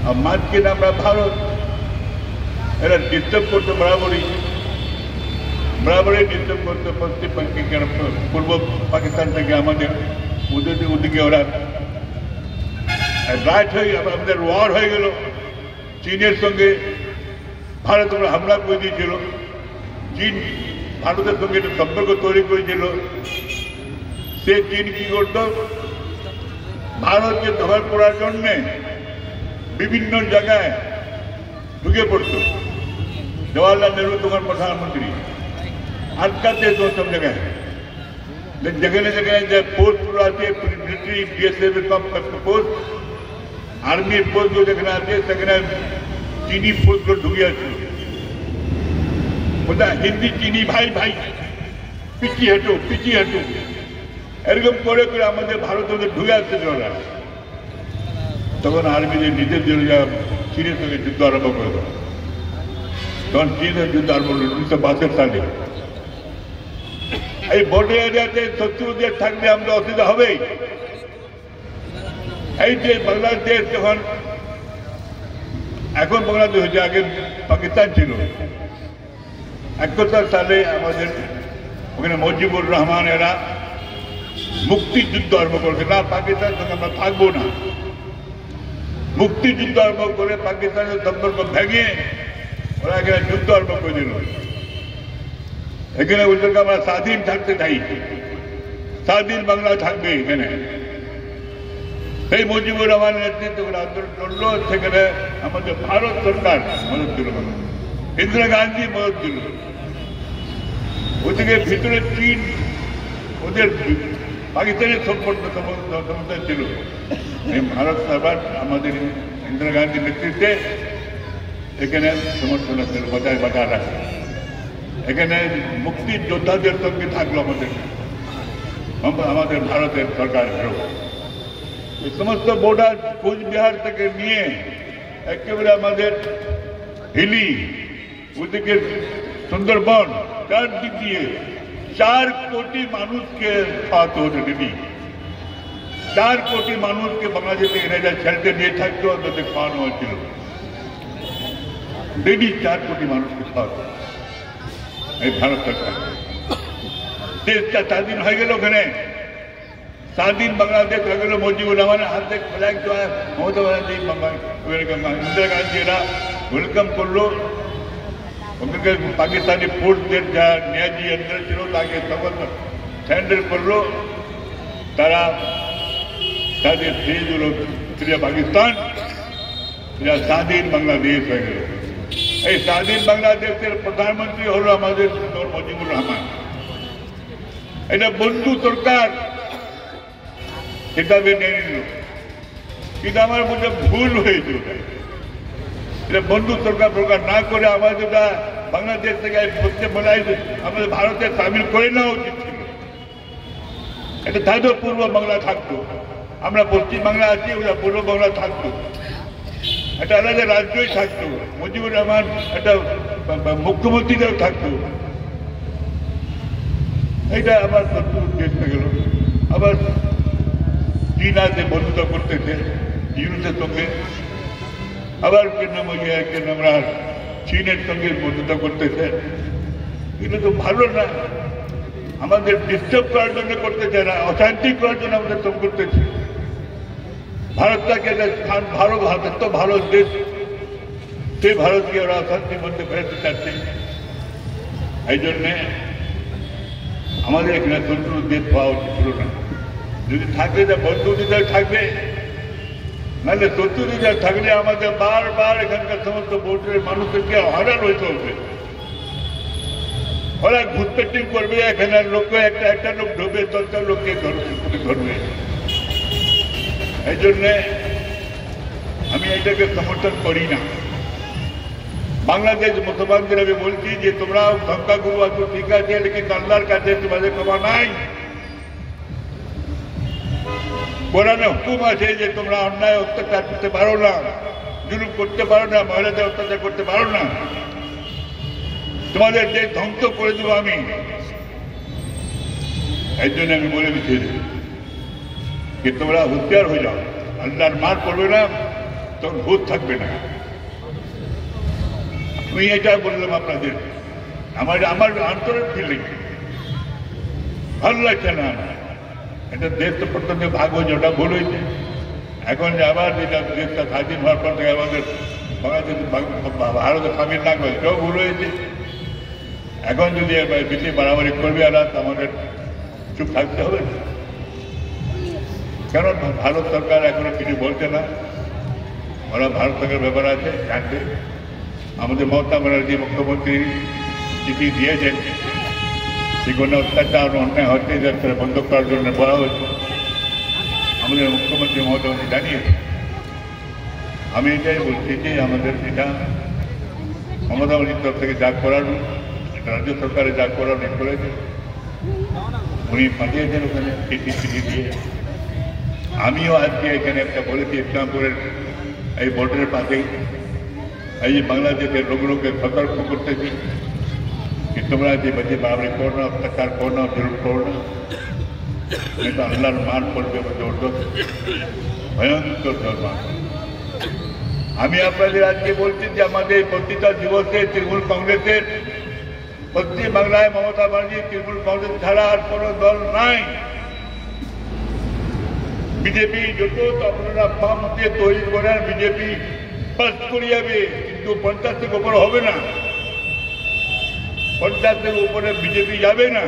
আর মাঝখানে আমরা ভারত। এরা ডিস্টার্ব করতে বরাবরই। বরাবরই ডিস্টার্ব করতো পূর্ব পাকিস্তান থেকে আমাদের ওদিকে ওরা রাইট হয়ে আমাদের ওয়ার হয়ে গেল। চীনের সঙ্গে ভারত ওরা হামলা করে দিয়েছিল। চীন ভারতের সঙ্গে একটা সম্পর্ক তৈরি করেছিল। সে চীন কি করত, ভারতকে দখল করার জন্যে বিভিন্ন জায়গায় ঢুকে পড়ত। জওয়াহরলাল নেহরু তখন প্রধানমন্ত্রী, আটকাতে তো সব জায়গায়, যেখানে যেখানে যে পোস্টগুলো আছে মিলিটারি বিএসএফ পোস্ট, আর্মির পোস্টগুলো যেখানে আছে সেখানে চিনি পোস্টগুলো ঢুকে আসছিল। বলতে হিন্দি চিনি ভাই ভাই পিছিয়ে হাঁটো পিছিয়ে হাঁটো, এরকম করে করে আমাদের ভারতে ঢুকে আসছিল ওরা। তখন আর্মিদের নিজের জন্য চীনের সঙ্গে যুদ্ধ আরম্ভ করে দেয়। তখন চীনের যুদ্ধ আরম্ভ করল 1962 সালে। এই বর্ডার এরিয়াতে শত্রুদের থাকলে আমরা অসুবিধা হবেই। এই যে বাংলাদেশ যখন এখন বাংলাদেশ হয়েছে, আগে পাকিস্তান ছিল। 71 সালে আমাদের ওখানে মুজিবুর রহমান এরা মুক্তিযুদ্ধ আরম্ভ করেছে, না পাকিস্তানের সঙ্গে আমরা থাকবো না। মুক্তিযুদ্ধ আরম্ভ করে পাকিস্তানের সম্পর্ক ভেঙে ওরা এখানে যুদ্ধ আরম্ভ করে দিল। এখানে ওদেরকে আমরা স্বাধীন থাকতে চাই, স্বাধীন বাংলা থাকবে এখানে। এই মুজিবুর রহমানের নেতৃত্বে আন্দোলন করলো, সেখানে আমাদের ভারত সরকার মদত দিল, ইন্দিরা গান্ধী মদত দিল। ওদিকে ভিতরে চীন ওদের পাকিস্তানের সমস্যা ছিল। এই ভারত সরকার আমাদের ইন্দিরা গান্ধীর নেতৃত্বে এখানে সমর্থন বজায় রাখে। এখানে মুক্তির যোদ্ধাদের সঙ্গে থাকলো আমাদের ভারতের সরকার। এই সমস্ত বর্ডার কোচবিহার থেকে নিয়ে একেবারে আমাদের হিলি ওদিকে সুন্দরবন, চারদিক দিয়ে 4 কোটি মানুষকে খাওয়াতে হতো দিদি। 4 কোটি মানুষকে বাংলাদেশে এনে ছেড়ে নিয়ে থাকতো, তাদের খাওয়ানো হয়েছিল দিদি। 4 কোটি মানুষকে খাওয়াতো এই ভারত সরকার। দেশটা স্বাধীন হয়ে গেল, ওখানে স্বাধীন বাংলাদেশ হয়ে গেল। মুজিবুর রহমানের হাতে ফ্ল্যাগ দেওয়া, মমতা ব্যানার্জি ইন্দিরা গান্ধী এরা ওয়েলকাম করলো। ওদেরকে পাকিস্তানি ফোর্সদের যা ন্যাজি যন্ত্র ছিল তাকে তখন স্যান্ডেল করলো। তারা তাদের দেশ হল পাকিস্তান, এরা স্বাধীন বাংলাদেশ হয়ে গেল। এই স্বাধীন বাংলাদেশের প্রধানমন্ত্রী হলো আমাদের মুজিবুর রহমান। এটা বন্ধু সরকার হিসাবে নিয়ে নিল, কিন্তু আমার মধ্যে ভুল হয়েছিল। এটা বন্ধু সরকার প্রকার না করে আমাদের বাংলাদেশ থেকে আমাদের ভারতে সামিল করে নেওয়া উচিত ছিল। এটা তাদের পূর্ব বাংলা থাকতো, আমরা পশ্চিম বাংলা আছি, ওরা পূর্ব বাংলা থাকতো, একটা আলাদা রাজ্যই থাকতো। মুজিবুর রহমান একটা মুখ্যমন্ত্রীরাও থাকতো। এইটা আবার দেশ হয়ে গেল। আবার চীন আছে বন্ধুতা করতেছে ইউরোপের সঙ্গে, আবার আমরা চীনের সঙ্গে বন্ধুতা করতেছে। এটা তো ভালো না, আমাদের ডিস্টার্ব করার জন্য করতেছে না, অশান্তি করার জন্য আমাদের সব করতেছে। ভারতটাকে ভারত তো ভালো দেশ, সেই ভারতকে ওরা অশান্তির মধ্যে ফেরাতে চাচ্ছে। এই জন্যে আমাদের এখানে শত্রু দেশ পাওয়া উচিত ছিল না। যদি থাকে যা বন্ধু দিদার থাকবে, নাহলে শত্রু দিদার থাকলে আমাদের বারবার এখানকার সমস্ত ভোটের মানুষদেরকে হয়রান হইতে হবে। ওরা ঘুরপেটিং করবে, এখানে লোককে একটা লোক ঢুকবে, 10টা লোককে ধরবে। এই জন্যে আমি এটাকে সমর্থন করি না। বাংলাদেশ মুসলমানদের আমি বলছি যে তোমরা সংখ্যাগুরু আছো ঠিক আছে, কিন্তু আল্লাহর কাছে তোমাদের ক্ষমা নাই। কোরআনে হুকুম আছে যে তোমরা অন্যায় অত্যাচার করতে পারো না, জুলুম করতে পারো না, মহিলাদের অত্যাচার করতে পারো না। তোমাদের দেশ ধ্বংস করে দেবো আমি। এই জন্য আমি বলে দিচ্ছি যে তোমরা হুঁশিয়ার হয়ে যাও, আল্লাহর মার করবে না, তখন ভূত থাকবে না। আমি এটা বললাম আপনাদের। আমার আন্তরিক ফিলিং ভালো লাগছে না। এটা দেশ তো প্রত্যন্ত ভাগ হয়েছে, ওটা ভুল হয়েছে। এখন যে আবার যেটা দেশটা স্বাধীন হওয়ার পর থেকে আমাদের বাংলাদেশ ভারতে সামিল না করে সেটাও ভুল হয়েছে। এখন যদি বেশি বাড়াবাড়ি করবে আর আমাদের চুপ থাকতে হবে। কেন ভারত সরকার এখনো কিছু বলছে না? ওরা ভারত সরকারের ব্যাপার আছে, জানবে। আমাদের মমতা ব্যানার্জি মুখ্যমন্ত্রী চিঠি দিয়েছেন, সেগুলো অত্যাচার অন্যায় হচ্ছে যাত্রা বন্ধ করার জন্য বলা হয়েছে। আমাদের মুখ্যমন্ত্রী মমতা জানিয়েছে। আমি এটাই বলছি যে আমাদের এটা মমতা ব্যানার্জির তরফ থেকে যা করার, রাজ্য সরকারে যা করার উনি করেছে, উনি পাঠিয়েছেন ওখানে চিঠি দিয়ে। আমিও আজকে এখানে একটা বলেছি ইসলামপুরের এই বর্ডারের পাশেই, এই যে বাংলাদেশের লোকগুলোকে সতর্ক করতেছি कि তোমরা যে বাজে বাড়াবাড়ি করো না, অত্যাচার করো না, জরুর করো না, কিন্তু আল্লাহর মান পড়বে জবরদস্ত, ভয়ঙ্কর ধর্ম। আমি আপনাদের আজকে বলছি যে আমাদের প্রতিটা দিবসে তৃণমূল কংগ্রেসের পশ্চিম বাংলায় মমতা ব্যানার্জি তৃণমূল কংগ্রেস ছাড়া আর কোনো দল নাই। বিজেপি যত আপনারা পাম দিয়ে তৈরি করেন, বিজেপি পাস করে যাবে, কিন্তু 50 থেকে উপরে হবে না। 50 থেকে উপরে বিজেপি যাবে না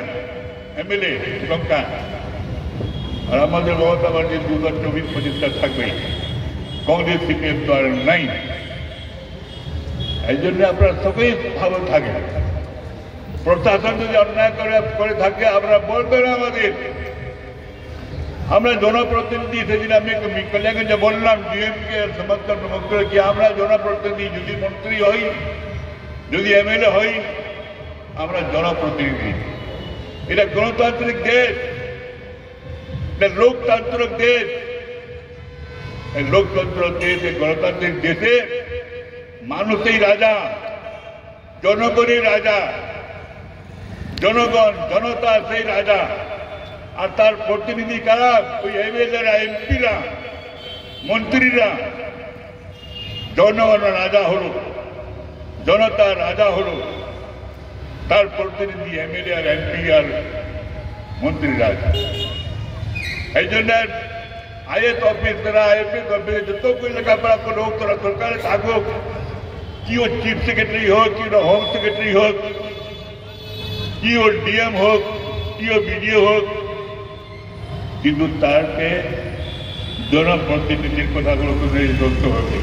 এমএলএ সংখ্যা। আর আমাদের মমতা ব্যানার্জি 2024-25টা থাকবে, কংগ্রেস সিপিএম তো আর নাই। এই জন্য আপনারা সকলেই ভালো থাকেন। প্রশাসন যদি অন্যায় করে থাকে আপনারা বলবেন আমাদের। আমরা জনপ্রতিনিধি, সেদিন আমি কল্যাণগঞ্জে বললাম ডিএমকে সমর্থন করে কি আমরা জনপ্রতিনিধি, যদি মন্ত্রী হই, যদি এমএলএ হই, আমরা জনপ্রতিনিধি। এটা গণতান্ত্রিক দেশ, এটা লোকতান্ত্রিক দেশ। এই লোকতন্ত্র দেশ, গণতান্ত্রিক দেশে মানুষই রাজা, জনগণই রাজা, জনগণ জনতা সেই রাজা। আর তার প্রতিনিধি কারা? ওই এমএলএরা, এমপিরা, মন্ত্রীরা। জনগণ রাজা হলো, জনতা রাজা হলো, তার প্রতিনিধি এমএলএ আর এমপি আর মন্ত্রীরা। এই জন্য আইএস অফিসাররা, আইএফএস অফিসার যতগুলো লেখাপড়া করে হোক, তোরা সরকারে থাকুক, কি ও চিফ সেক্রেটারি হোক, কি ও হোম সেক্রেটারি হোক, কি ও ডিএম হোক, কি ও বিডিও হোক, কিন্তু তারকে জনপ্রতিনিধির কথাগুলো চলতে হবে।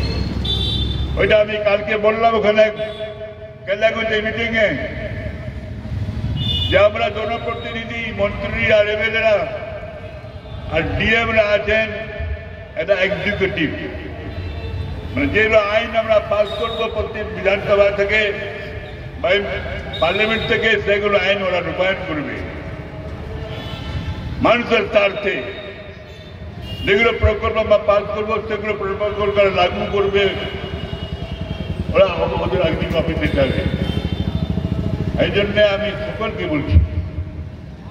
ওইটা আমি কালকে বললাম ওখানে কল্যাণগঞ্জে মিটিংয়ে, যে আমরা জনপ্রতিনিধি, মন্ত্রী আর এমএলএরা আর ডিএমরা আছেন, এটা এক্সিকিউটিভ, মানে যেগুলো আইন আমরা পাস করবো প্রত্যেক বিধানসভা থেকে বা পার্লামেন্ট থেকে, সেগুলো আইন ওরা রূপায়ণ করবে মানুষের স্বার্থে। যেগুলো প্রকল্প আমরা পাস করবো সেগুলো প্রকল্প লাগু করবে ওরা, ওদের একদিন অফিসে যাবে। এই জন্য আমি সকলকে বলছি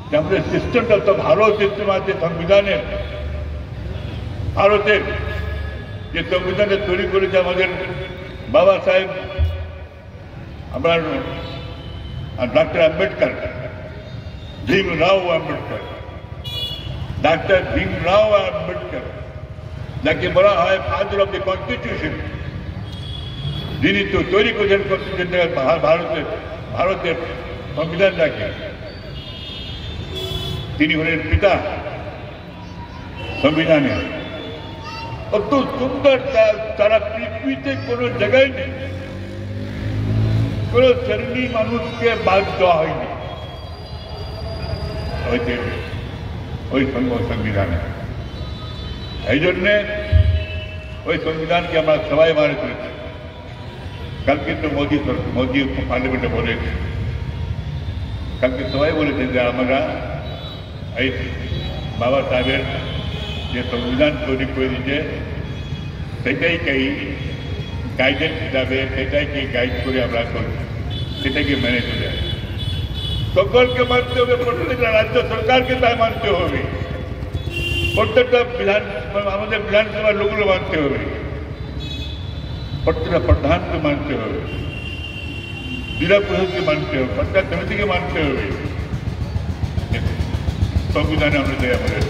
যে আমাদের সিস্টেমটা তো ভালো সিস্টেম আছে সংবিধানের। ভারতের যে সংবিধানে তৈরি করেছে আমাদের বাবা সাহেব, আমার ডক্টর আম্বেদকর, ভীমরাও আম্বেদকর, ডক্টর ভীমরাও আম্বেদকর, যাকে বলা হয় ফাদার অফ দ্য কনস্টিটিউশন, যিনি তো তৈরি করেছেন ভারতের সংবিধানটাকে, তিনি হলেন পিতা সংবিধানের। অত সুন্দর তারা পৃথিবীতে কোনো জায়গায় নেই, কোন শ্রেণী মানুষকে বাদ দেওয়া হয়নি ওই সংবিধানে। এই জন্যে ওই সংবিধানকে আমরা সবাই মানে করেছি। কাল কিন্তু মোদী পার্লামেন্টে বলেছে, কালকে সবাই বলেছে যে আমরা এই বাবা সাহেবের যে সংবিধান তৈরি করে দিয়েছে সেটাইকে গাইডেন্স হিসাবে, সেটাইকে গাইড করে আমরা করি, সেটাকে মেনে চলে। সকলকে মানতে হবে, প্রত্যেকটা রাজ্য সরকারকে তাই মানতে হবে, প্রত্যেকটা আমাদের বিধানসভার লোকগুলো মানতে হবে, প্রত্যেকটা প্রধানকে মানতে হবে। জেলা প্রশাসনকে মানতে হবে, সরকার সমিতিকে মানতে হবে। সংবিধানে আমরা যাই আমাদের,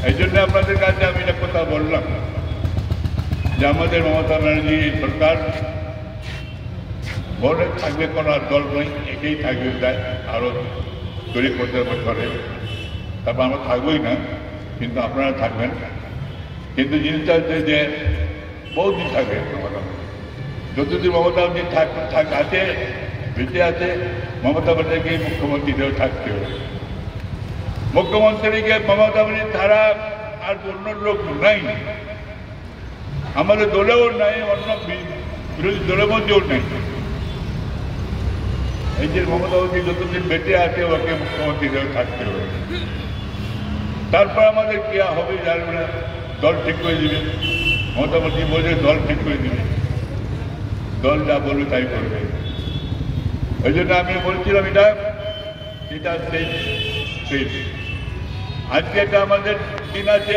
এই জন্য আপনাদের কাছে আমি একটা কথা বললাম যে আমাদের মমতা ব্যানার্জি সরকার বলে থাকবে, কোনো আর দল নয়, একেই থাকবে, তাই আরো 30-50 বছরে, তারপর আমরা থাকবোই না, কিন্তু আপনারা থাকবেন। কিন্তু জিনিসটা হচ্ছে যে বহুদিন থাকবে, যতদিন মমতা ব্যানার্জি আছে, বেঁচে আছে, মমতা ব্যানার্জিকে মুখ্যমন্ত্রীদেরও থাকতে হবে। মুখ্যমন্ত্রীকে মমতা ব্যানার্জি ছাড়া আর অন্য লোক নাই, আমাদের দলেও নাই, অন্য বিরোধী দলের মধ্যেও নেই। এই যে মমতা ব্যানার্জি যতদিন বেঁচে আছে, ওকে মুখ্যমন্ত্রীদেরও থাকতে হবে। তারপর আমাদের কি হবে জানবে না, দল ঠিক করে দিবে, মমতা ব্যানার্জি বলে দল ঠিক করে দিবে, দল যা বলবে তাই করবে। ওই জন্য আমি বলছিলাম এটা শেষ। আজকে একটা আমাদের দিন আছে